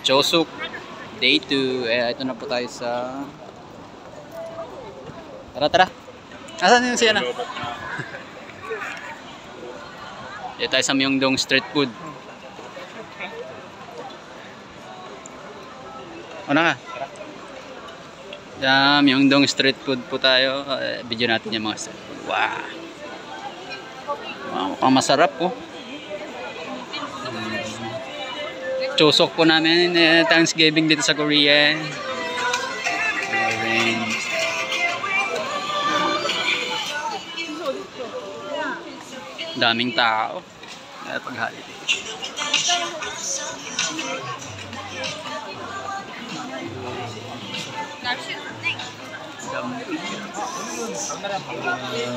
Chosuk Day 2. Ito na po tayo sa... Tara. Asan yung siya na? Dito tayo sa Myeongdong Street Food. Una ka? Sa Myeongdong Street Food po tayo. Video natin yung mga street food. Wow! Mukhang masarap po. Chosok po namin Thanksgiving dito sa Korea. Orange. Daming tao. Pag-holiday.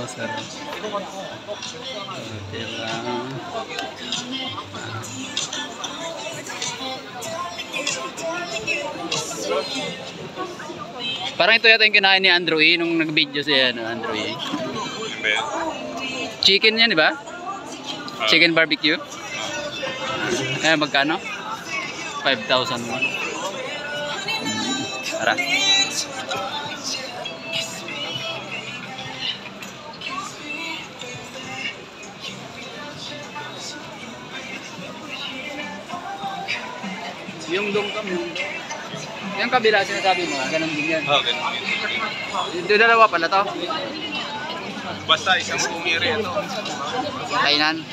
Sarap. Parang ito yata yung kinain ni Andrew E. nung nag-video siya, Andrew E. Chicken yan, di ba? Chicken barbecue. Magkano? 5,000 won. Tara. Yung dongkam, yung kabila sinasabi mo, ganun din yan. Okay. Ito dalawa pala to. Basta isang umiri ito. Kainan.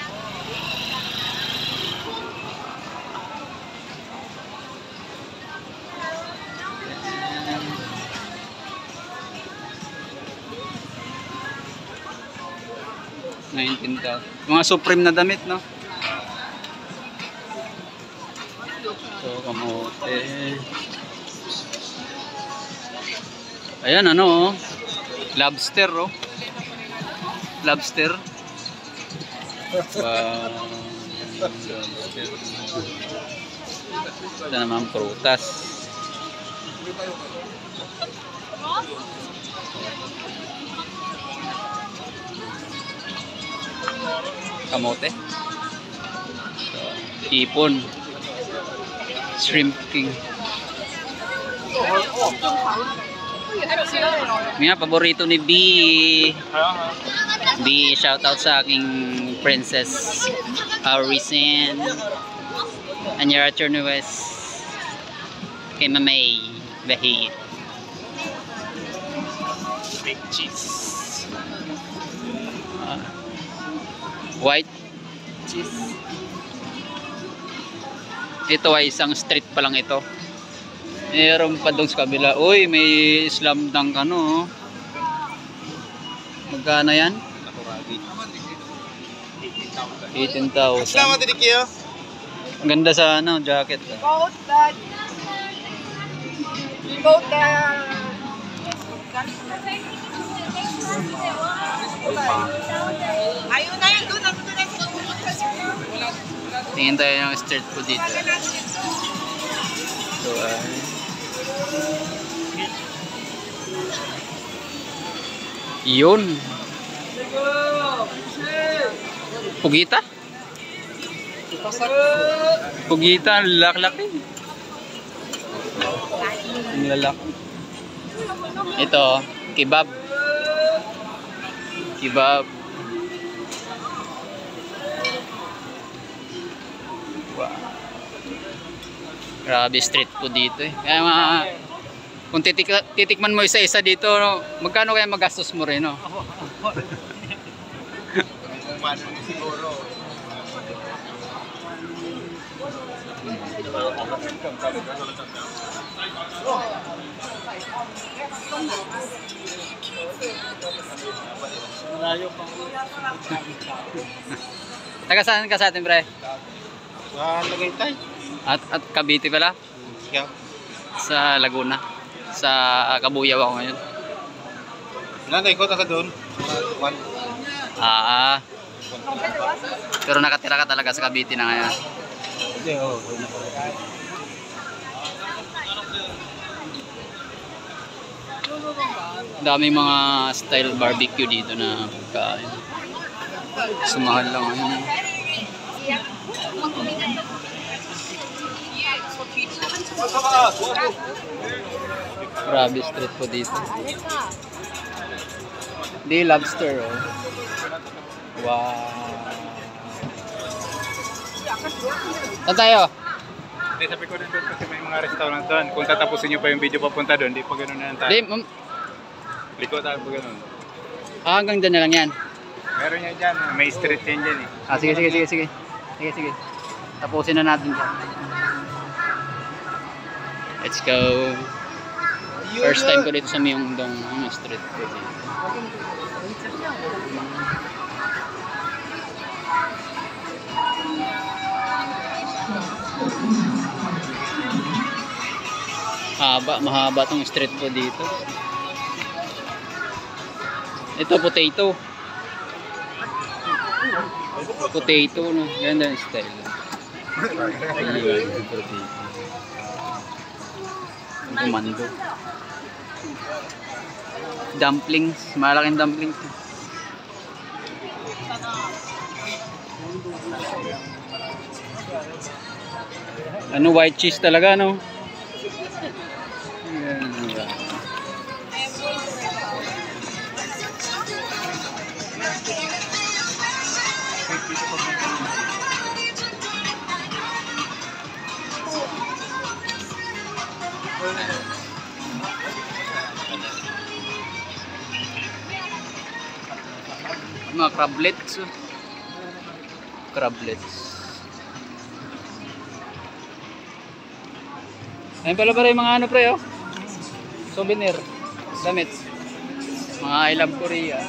Mga Supreme na damit, no? So, kamote. Ayan, ano, lobster, oh. Lobster. Wow. Lobster. Ito naman prutas. Kamote. So, ipon. Shrimp King. Mga paborito ni B. B, shout out sa aking princess Arisen. And your attorney West. Kay Mamay Bahid. Big cheese. White cheese. Ito ay isang street pa lang ito. Meron pa doon sa kabila. Uy, may slam dunk ano. Magkano yan? 18,000. Salamat din kayo. Ang ganda sa ano, jacket. Both ayun na yun, doon na Tingin tayo ng street food dito. So, yun. Pugita? Pugita, laki-laki. Ang lalaki. Ito, kebab. Kebab. Wow. Grabe street food dito eh. Kaya kung titikman mo isa-isa dito, no, magkano kaya magastos mo rin, no? Siguro. Malayo pa. Taga saan ka sa atin, pre? Sa Tagaytay. At Cavite pala? Yeah. Sa Laguna. Sa Kabuyaw ako ngayon. Nanay ko taga doon. Pero nakatira ka talaga sa Cavite na ngayon. Hindi, oo. Daming mga style barbecue dito na pagkain. Sumahal lang ano. Grabe street food dito. Di lobster, oh. Wow. Saan tayo? Hindi, sabi ko rin doon kasi may mga restaurant doon. Kung tatapusin nyo pa yung video papunta doon, di pa ganun na lang tayo. Di, Liko tayo pa ganun. hanggang dyan na lang yan. Meron yan dyan. May street yan dyan eh. Sige. Sige. Tapusin na natin dyan. Let's go. First time ko dito sa Myeongdong street food. Mahaba tong street food dito. Ito potato. Potato, no? Ganda yung style. Kumando. Dumplings. Malaking dumplings. Ano, white cheese talaga, no? Mga crablets. Ayun pala yung mga ano pre, oh. Souvenir. Damit. Mga I love Korea.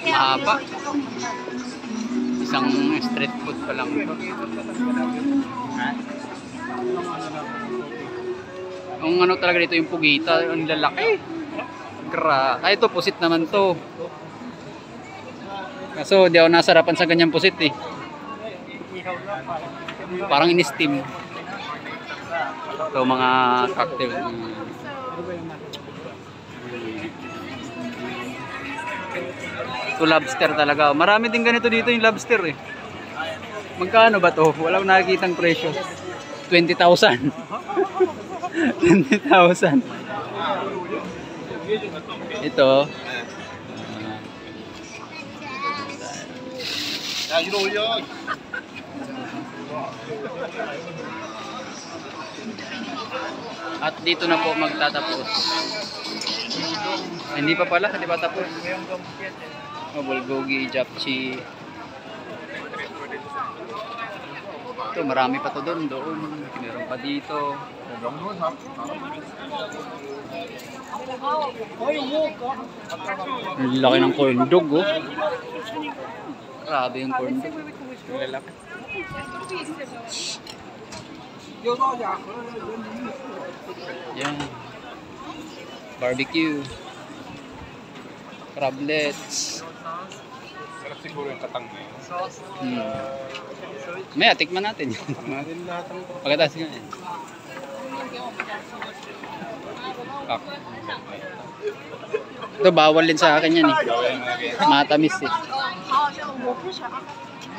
Mahaba. Isang street food pa lang ito. Ang ano talaga dito yung pugita, ang lalaki. Ay, ito pusit naman to. Kaso di ako nasarapan sa ganyang pusit eh. Parang in-steam. Ito mga cocktail. Ito lobster talaga. Marami din ganito dito yung lobster eh. Magkano ba to? Walang nakikitang presyo. 20,000. 20,000. Ito. At dito na po magtatapos. Hindi pa pala, hindi pa tapos. Oh, bulgogi, japchae. Ito, marami pa to doon. Meron pa dito. Ang laki ng corn dog, oh. Grabe yung corn dog. Ang lalaki. Yan. Barbecue. Crablets. Sarap siguro yung katang na yun. Maya, tikman natin. Natin lahat ang Pagkatas nga eh. Ito, bawal din sa akin yan eh. Matamis eh.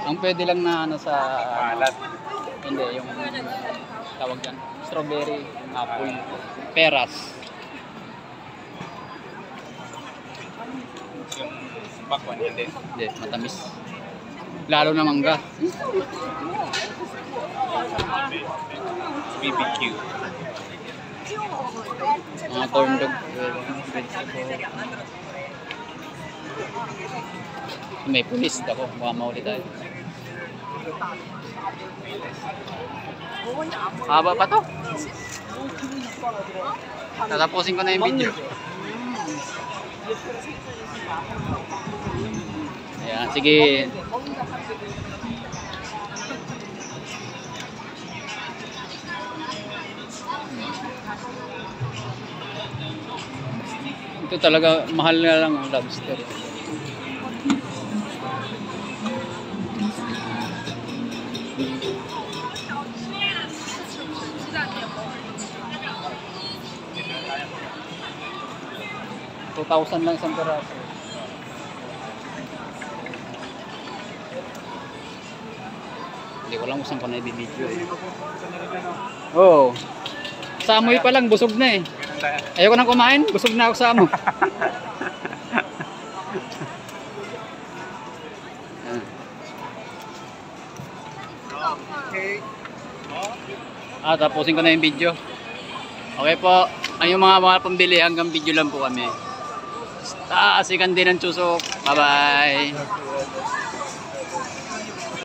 Ang pwede lang na ano sa... Malat. Hindi, yung tawag yan. Strawberry, apple, peras. Yung bakwan, hindi. Hindi, matamis. Lalo na mangga. BBQ. Mga corn dog. May pulis ako. Baka mauli tayo. Haba pa to. Tatapusin ko na yung video. Ayan, sige. Ito talaga mahal na lang ang lobster. $2,000 lang isang peraso. Hindi ko lang kung saan ko na i-video eh. Oo. Sa amoy pa lang, busog na eh. Ganun tayo. Ayoko nang kumain, busog na ako sa amo. Tapusin ko na yung video. Okay po. Ang yung mga pambili hanggang video lang po kami. Asikan din ang tusok. Bye bye.